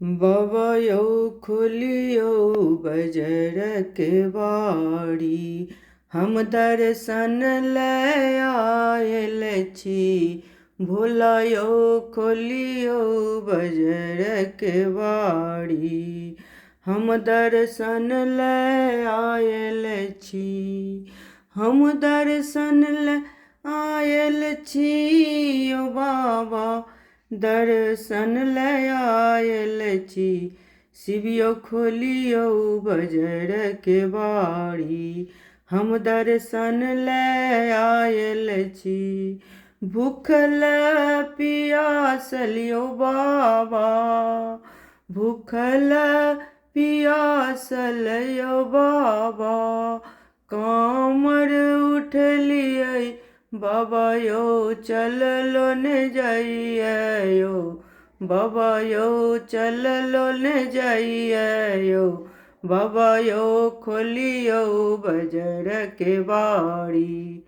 बाबा यौ खोलियौ बजर के बाड़ी, हम दर्शन लय आयल छी। भोला यौ खोलियौ बजर के बाड़ी, हम दर्शन लय आयल छी। हम दर्शन लय आयल छी ओ बाबा, दर्शन लय आयल छी। शिवियो खोलियौ बजर के बाड़ी, हम दर्शन लय आयल छी। भूखल पियासल यौ बाबा, भूखल पियासल यौ बाबा, कामर उठलियै बाबा यौ चललो ने जाइए यौ। बाबा यौ चललो ने जाइए यौ। बाबा यौ खोलियौ बजर के बाड़ी,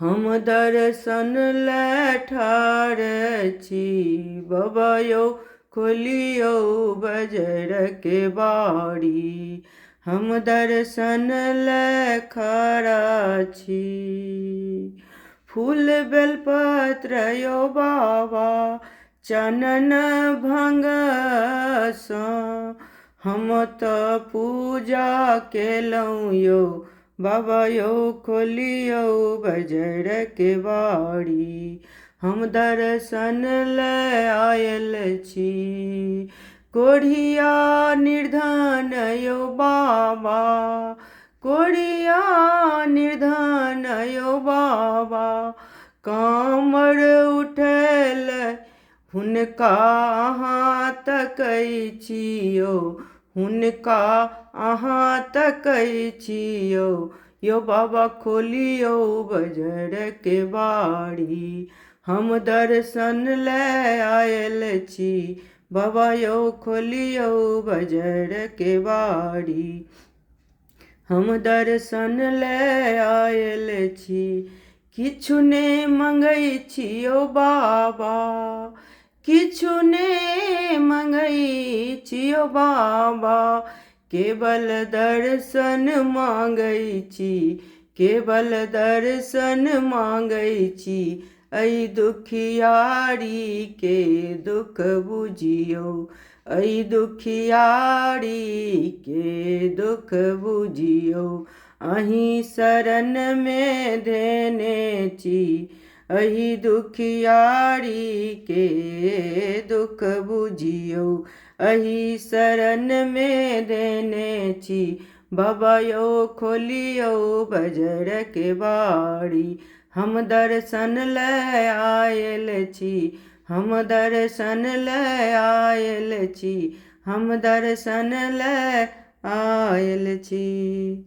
हम दर्शन लय ठाढ़ छी। बाबा यौ खोलियौ बजर के बाड़ी, हम दर्शन लय खड़ा छी। फूल बेलपत्र यौ बाबा, चनन भंग सँ, हम तऽ पूजा केलहुँ यौ। बाबा यौ खोलियौ बजर के बाड़ी, हम दर्शन लय आयल छी। कोढ़िया निर्धन यौ बाबा, कोढ़िया निर्धन यौ बाबा, कामर उठल हुनका अहाँ तकै छी यौ। हुनका अहाँ तकै छी यौ। यौ बाबा खोलियौ बजर के बाड़ी, हम दर्शन लय आयल छी। बाबा यौ खोलियौ बजर के बाड़ी, हम दर्शन लय आयल छी। किछु ने मंगै छी यौ बाबा, किछु ने मंगै छी यौ बाबा, केवल दर्शन मांगै छी। केवल दर्शन मांगै छी। ऐ दुखियारी के दुख बुझियौ, ऐ दुखियारी के दुख बुझियौ। अहीं शरण में धेने छी, अहि दुखियारी के दुख बुझियौ। अहि शरण में धेने छी। बाबा यौ खोलियौ बजर के बाड़ी, हम दर्शन लय आयल छी। हम दर्शन लय आयल छी। हम दर्शन लय आयल छी।